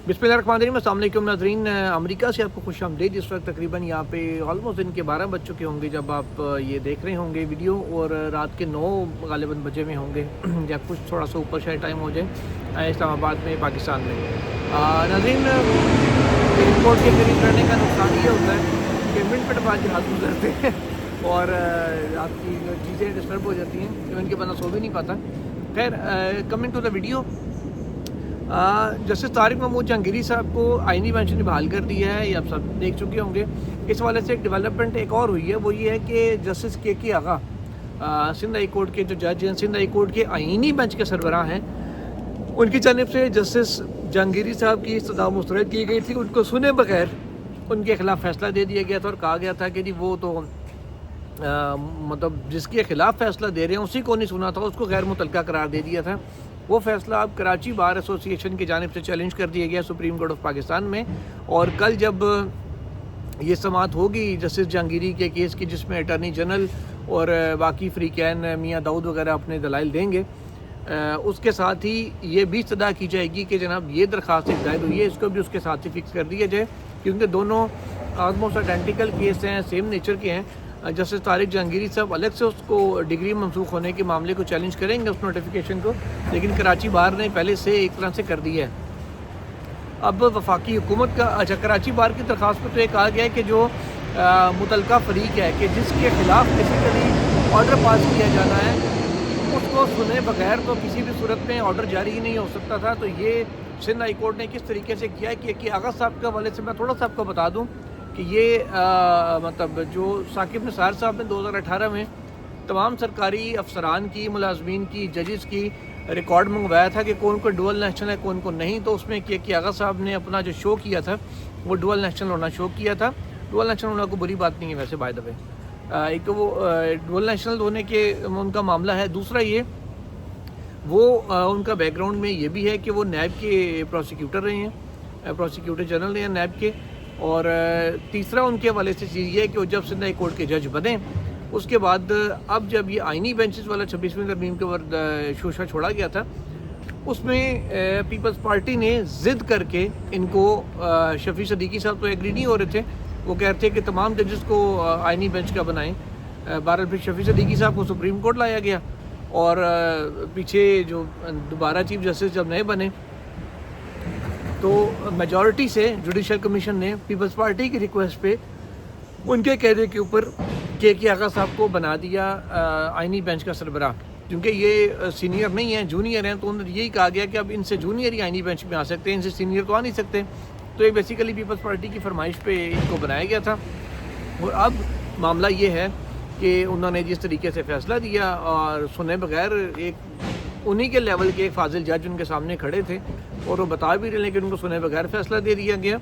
बिस्मिल्लाहिर्रहमानिर्रहीम, अस्सलाम वालेकुम नाज़रीन। अमेरिका से आपको खुश आमदीद। इस वक्त तकरीबन यहाँ पे ऑलमोस्ट दिन के 12 बज चुके होंगे जब आप ये देख रहे होंगे वीडियो, और रात के 9 गालिबन बजे में होंगे या कुछ थोड़ा सा ऊपर शायद टाइम हो जाए इस्लामाबाद में, पाकिस्तान में। नाज़रीन, एयरपोर्ट के करीब रहने का नुकसान ये होता है कि मिनट मिनट बाद जहाज़ गुजरते हैं और आपकी चीज़ें डिस्टर्ब हो जाती हैं, तो इनके बंदा सो भी नहीं पाता। खैर, coming to the video, justice Tariq Mahmood Jahangiri साहब को आईनी बेंच ने बहाल कर दिया है, ये आप सब देख चुके होंगे। इस वाले से एक डेवलपमेंट एक और हुई है, वो ये है कि जस्टिस के आगा सिंध हाई कोर्ट के जो जज हैं, सिंध हाई कोर्ट के आईनी बेंच के सरबराह हैं, उनकी जानिब से जस्टिस जहांगीरी साहब की इस्तदा मुस्तरद की गई थी। उनको सुने बगैर उनके खिलाफ फैसला दे दिया गया था और कहा गया था कि जी वो तो मतलब जिसके खिलाफ फैसला दे रहे हैं उसी को नहीं सुना था, उसको गैर मुतलका करार दे दिया था। वो फैसला अब कराची बार एसोसिएशन की जानिब से चैलेंज कर दिया गया सुप्रीम कोर्ट ऑफ पाकिस्तान में। और कल जब ये समाअत होगी जस्टिस जहांगीरी के केस की, जिसमें अटॉर्नी जनरल और बाकी फ्रीकैन मियाँ दाऊद वगैरह अपने दलाइल देंगे, उसके साथ ही ये भी इस्तदा की जाएगी कि जनाब ये दरख्वास्त दायर हुई है, इसको भी उसके साथ ही फिक्स कर दिया जाए, क्योंकि दोनों ऑलमोस्ट आइडेंटिकल केस हैं, सेम नेचर के हैं। जस्टिस तारिक जहांगीरी साहब अलग से उसको डिग्री मनसूख होने के मामले को चैलेंज करेंगे, उस नोटिफिकेशन को, लेकिन कराची बार ने पहले से एक तरह से कर दिया है। अब वफाकी हुकूमत का, अच्छा, कराची बार की दरख्वास्त पर तो ये कहा गया है कि जो मुतलका फरीक है कि जिसके खिलाफ बेसिकली ऑर्डर पास किया जाना है, उसको सुने बगैर तो किसी भी सूरत में ऑर्डर जारी ही नहीं हो सकता था। तो ये सिंध हाई कोर्ट ने किस तरीके से किया है कि आगा साहब के हवाले से मैं थोड़ा सा आपको बता दूँ कि ये मतलब जो साकिब निसार साहब ने 2018 में तमाम सरकारी अफसरान की, मुलाजमीन की, जजेस की रिकॉर्ड मंगवाया था कि कौन को डुअल नेशनल है, कौन को नहीं। तो उसमें कि आगा साहब ने अपना जो शो किया था वो डुअल नेशनल होना शो किया था। डुअल नेशनल होना कोई बुरी बात नहीं है वैसे, बाय द वे। एक तो वो डुअल नेशनल होने के उनका मामला है। दूसरा ये वो उनका बैकग्राउंड में ये भी है कि वो नैब के प्रोसिक्यूटर रहे हैं, प्रोसिक्यूटर जनरल रहे हैं नैब के। और तीसरा उनके हवाले से चीज़ ये है कि वो जब सिंध हाई कोर्ट के जज बने, उसके बाद अब जब ये आइनी बेंचेस वाला 26वीं तरमीम के ऊपर शोशा छोड़ा गया था, उसमें पीपल्स पार्टी ने ज़िद करके इनको, शफी सदीकी साहब तो एग्री नहीं हो रहे थे, वो कह रहे थे कि तमाम जजेस को आइनी बेंच का बनाएं। बहरहाल फिर शफी सदीकी साहब को सुप्रीम कोर्ट लाया गया, और पीछे जो दोबारा चीफ जस्टिस जब नए बने तो मेजॉरिटी से जुडिशल कमीशन ने पीपल्स पार्टी की रिक्वेस्ट पे उनके कहने के ऊपर के आगा साहब को बना दिया आइनी बेंच का सरबराह। क्योंकि ये सीनियर नहीं हैं, जूनियर हैं, तो उन्होंने यही कहा गया कि अब इनसे जूनियर ही आइनी बेंच में आ सकते हैं, इनसे सीनियर तो आ नहीं सकते। तो ये बेसिकली पीपल्स पार्टी की फरमाइश पे इनको बनाया गया था। और अब मामला ये है कि उन्होंने जिस तरीके से फ़ैसला दिया और सुने बगैर, एक उन्हीं के लेवल के एक फाजिल जज उनके सामने खड़े थे और वो बता भी रहे, लेकिन उनको सुने बगैर फ़ैसला दे दिया गया।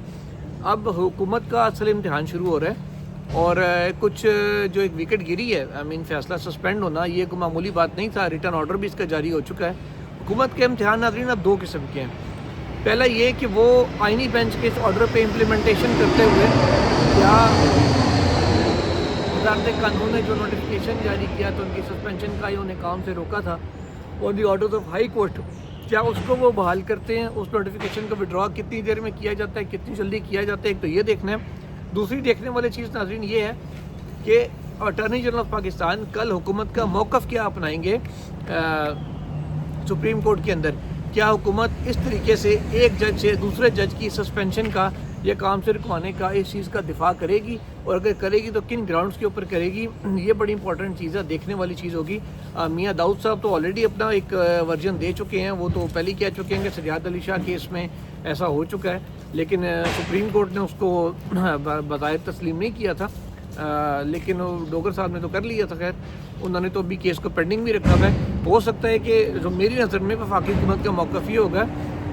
अब हुकूमत का असल इम्तिहान शुरू हो रहा है, और कुछ जो एक विकेट गिरी है, आई मीन फैसला सस्पेंड होना, ये कोई मामूली बात नहीं था। रिटर्न ऑर्डर भी इसका जारी हो चुका है। हुकूमत के इम्तिहान नाज़रीन अब दो किस्म के हैं। पहला ये कि वो आइनी बेंच के इस ऑर्डर पे इम्प्लीमेंटेशन करते हुए क्या वज़ारत कानून ने जो नोटिफिकेशन जारी किया तो उनकी सस्पेंशन का ही उन्हें काम से रोका था, और दी ऑर्डर्स ऑफ हाई कोर्ट, क्या उसको वो बहाल करते हैं, उस नोटिफिकेशन को विड्रॉ कितनी देर में किया जाता है, कितनी जल्दी किया जाता है, एक तो ये देखना है। दूसरी देखने वाली चीज़ नाज़रीन ये है कि अटॉर्नी जनरल ऑफ पाकिस्तान कल हुकूमत का मौक़िफ़ क्या अपनाएंगे सुप्रीम कोर्ट के अंदर। क्या हुकूमत इस तरीके से एक जज से दूसरे जज की सस्पेंशन का या काम से रुकवाने का, इस चीज़ का दिफा करेगी, और अगर करेगी तो किन ग्राउंड्स के ऊपर करेगी, ये बड़ी इंपॉर्टेंट चीज़ है, देखने वाली चीज़ होगी। मियाँ दाऊद साहब तो ऑलरेडी अपना एक वर्जन दे चुके हैं, वो तो पहले ही कह चुके हैं कि सजाद अली शाह केस में ऐसा हो चुका है, लेकिन सुप्रीम कोर्ट ने उसको बग़ैर तस्लीम नहीं किया था। लेकिन डोगर साहब ने तो कर लिया था। खैर, उन्होंने तो अभी केस को पेंडिंग भी रखा हुआ है। हो सकता है कि जो मेरी नज़र में वफाकी हुकूमत का मौक़िफ़ ये होगा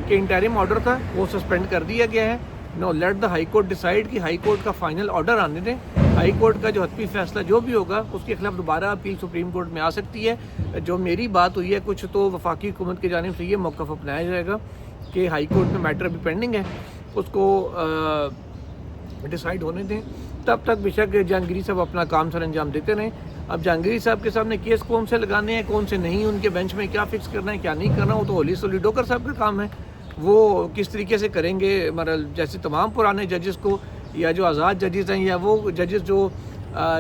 कि इंटरिम ऑर्डर था वो सस्पेंड कर दिया गया है। No, let the high court decide कि हाई कोर्ट का फाइनल ऑर्डर आने दें। हाई कोर्ट का जो हतमी फैसला जो भी होगा उसके खिलाफ दोबारा अपील सुप्रीम कोर्ट में आ सकती है। जो मेरी बात हुई है कुछ, तो वफाकी हुकूमत की जानिब से ये मौक़िफ़ अपनाया जाएगा कि हाई कोर्ट में मैटर अभी पेंडिंग है, उसको डिसाइड होने दें। तब तक बेशक जहांगीरी साहब अपना काम सर अंजाम देते रहें। अब जहांगीरी साहब के सामने केस कौन से लगाने हैं, कौन से नहीं, उनके बेंच में क्या फिक्स करना है, क्या नहीं करना, वो तो होली सोली डोगर साहब का काम है। وہ کس طریقے سے کریں گے، جیسے تمام پرانے ججز کو، یا جو آزاد ججز ہیں، یا وہ ججز جو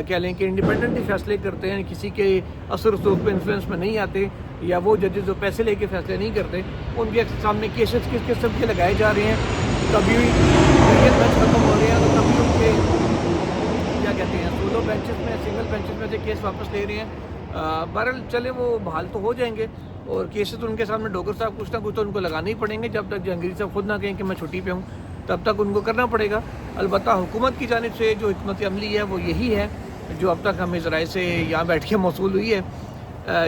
کہہ لیں کہ انڈیپینڈنٹلی فیصلے کرتے ہیں، کسی کے اثر رسوخ پہ انفلوئنس میں نہیں آتے، یا وہ ججز جو پیسے لے کے فیصلے نہیں کرتے، ان کے سامنے کیسز کس قسم کے لگائے جا رہے ہیں. کبھی بینچ ختم ہو رہے ہیں تو کبھی ان کے کیا کہتے ہیں سولو بینچز میں، سنگل بینچز میں سے کیس واپس لے رہے ہیں. بہرحال چلے وہ بحال تو ہو جائیں گے، اور کیسز ان کے سامنے ڈوگر صاحب کچھ نہ کچھ تو ان کو لگانے ہی پڑیں گے. جب تک جہانگیر صاحب خود نہ کہیں کہ میں چھٹی پہ ہوں، تب تک ان کو کرنا پڑے گا. البتہ حکومت کی جانب سے جو حکمت عملی ہے وہ یہی ہے جو اب تک ہمیں ذرائع سے یہاں بیٹھ کے موصول ہوئی ہے،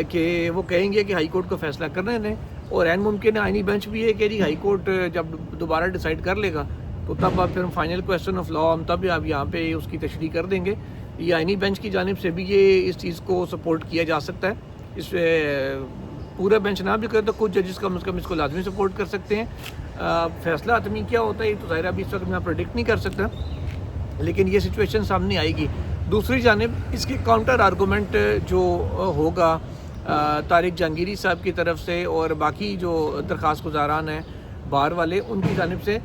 کہ وہ کہیں گے کہ ہائی کورٹ کو فیصلہ کرنے دیں. اور عین ممکن ہے آئینی بینچ بھی ہے کہ ہائی کورٹ جب دوبارہ ڈیسائیڈ کر لے گا تو تب آپ پھر فائنل کویسچن آف لا ہم تب آپ یہاں پہ اس کی تشریح کر دیں گے. یہ آئینی بینچ کی جانب سے بھی یہ اس چیز کو سپورٹ کیا جا سکتا ہے. اس پورا بینچ نہ بھی کرے تو کچھ ججز کم از کم اس کو لازمی سپورٹ کر سکتے ہیں. فیصلہ حتمی کیا ہوتا ہے یہ تو ظاہر ابھی اس وقت میں پریڈکٹ نہیں کر سکتا، لیکن یہ سچویشن سامنے آئے گی. دوسری جانب اس کے کاؤنٹر آرگومنٹ جو ہوگا طارق جہانگیری صاحب کی طرف سے اور باقی جو درخواست گزاران ہیں بار والے، ان کی جانب سے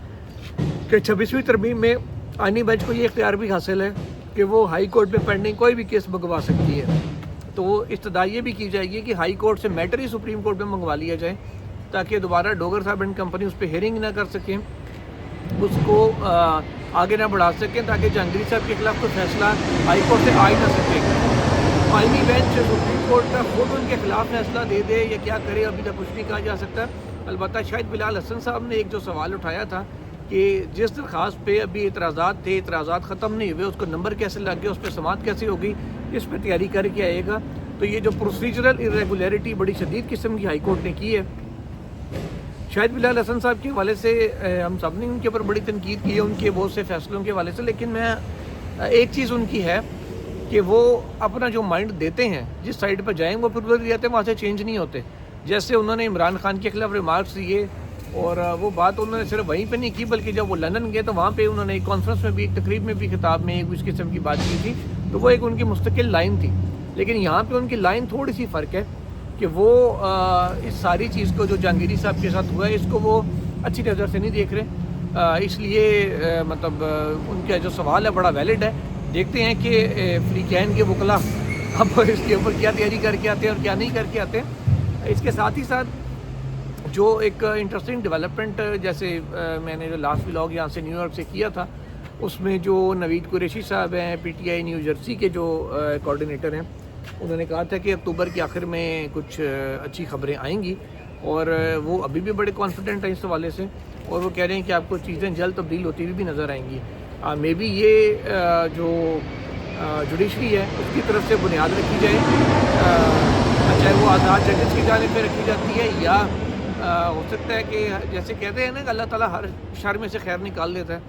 کہ 26ویں ترمیم میں آئینی بینچ کو یہ اختیار بھی حاصل ہے کہ وہ ہائی کورٹ میں پینڈنگ کوئی بھی کیس منگوا سکتی ہے. تو وہ استدعا یہ بھی کی جائے گی کہ ہائی کورٹ سے میٹر ہی سپریم کورٹ میں منگوا لیا جائے، تاکہ دوبارہ ڈوگر صاحب اینڈ کمپنی اس پہ ہیئرنگ نہ کر سکیں، اس کو آگے نہ بڑھا سکیں، تاکہ جہانگیری صاحب کے خلاف کوئی فیصلہ ہائی کورٹ سے آ ہی نہ سکے. آئینی بینچ سپریم کورٹ کا خود ان کے خلاف فیصلہ دے دے یا کیا کرے، ابھی تک کچھ نہیں کہا جا سکتا. البتہ شاید بلال حسن صاحب نے ایک جو سوال اٹھایا تھا کہ جس درخواست پہ ابھی اعتراضات تھے، اعتراضات ختم نہیں ہوئے، اس کو نمبر کیسے لگ گیا، اس پہ سماعت کیسے ہوگی، اس پہ تیاری کر کے آئے گا. تو یہ جو پروسیجرل ارریگولیرٹی بڑی شدید قسم کی ہائی کورٹ نے کی ہے، شاید بلال حسن صاحب کے حوالے سے ہم سب نے ان کے اوپر بڑی تنقید کی ہے ان کے بہت سے فیصلوں کے حوالے سے. لیکن میں ایک چیز ان کی ہے کہ وہ اپنا جو مائنڈ دیتے ہیں، جس سائڈ پہ جائیں وہ پھر ادھر جاتے ہیں، وہاں سے چینج نہیں ہوتے. جیسے انہوں نے عمران خان کے خلاف ریمارکس دیے، اور وہ بات انہوں نے صرف وہیں پہ نہیں کی، بلکہ جب وہ لندن گئے تو وہاں پہ انہوں نے ایک کانفرنس میں بھی، ایک تقریب میں بھی، خطاب میں اس قسم کی بات کی تھی. تو وہ ایک ان کی مستقل لائن تھی. لیکن یہاں پہ ان کی لائن تھوڑی سی فرق ہے کہ وہ اس ساری چیز کو جو جہانگیری صاحب کے ساتھ ہوا ہے اس کو وہ اچھی نظر سے نہیں دیکھ رہے. اس لیے مطلب ان کا جو سوال ہے بڑا ویلڈ ہے. دیکھتے ہیں کہ فریقین کے وکلا اب اس کے اوپر کیا تیاری کر کے آتے ہیں اور کیا نہیں کر کے آتے ہیں. اس کے ساتھ ہی ساتھ جو ایک انٹرسٹنگ ڈیولپمنٹ، جیسے میں نے جو لاسٹ ولاگ یہاں سے نیو یارک سے کیا تھا، اس میں جو نوید قریشی صاحب ہیں P T I knew Jersey کے جو کوارڈینیٹر ہیں، انہوں نے کہا تھا کہ اکتوبر کے آخر میں کچھ اچھی خبریں آئیں گی، اور وہ ابھی بھی بڑے کانفیڈنٹ ہیں اس حوالے سے، اور وہ کہہ رہے ہیں کہ آپ کو چیزیں جلد تبدیل ہوتی ہوئی بھی نظر آئیں گی. مے بی یہ جو جوڈیشری ہے اس کی طرف سے بنیاد رکھی جائے، چاہے وہ آزاد ججز کی جانب پہ رکھی جاتی ہے، یا ہو سکتا ہے کہ جیسے کہتے ہیں نا کہ اللہ تعالیٰ ہر شر میں سے خیر نکال دیتا ہے.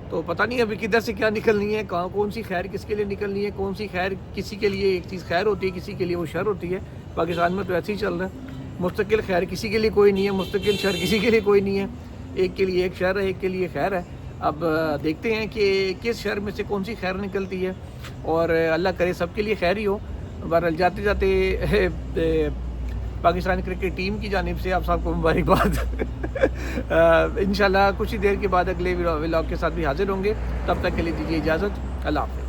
تو پتہ نہیں ابھی کدھر سے کیا نکلنی ہے، کون سی خیر کس کے لیے نکلنی ہے، کون سی خیر کسی کے لیے ایک چیز خیر ہوتی ہے، کسی کے لیے وہ شر ہوتی ہے. پاکستان میں تو ایسے ہی چل رہا ہے، مستقل خیر کسی کے لیے کوئی نہیں ہے، مستقل شر کسی کے لیے کوئی نہیں ہے. ایک کے لیے ایک شر ہے، ایک کے لیے خیر ہے. اب دیکھتے ہیں کہ کس شر میں سے کون سی خیر نکلتی ہے، اور اللہ کرے سب کے لیے خیر ہی ہو. بہرحال جاتے جاتے پاکستان کرکٹ ٹیم کی جانب سے آپ سب کو مبارکباد. انشاءاللہ کچھ ہی دیر کے بعد اگلے ولاگ کے ساتھ بھی حاضر ہوں گے. تب تک کے لیے دیجیے اجازت. اللہ حافظ.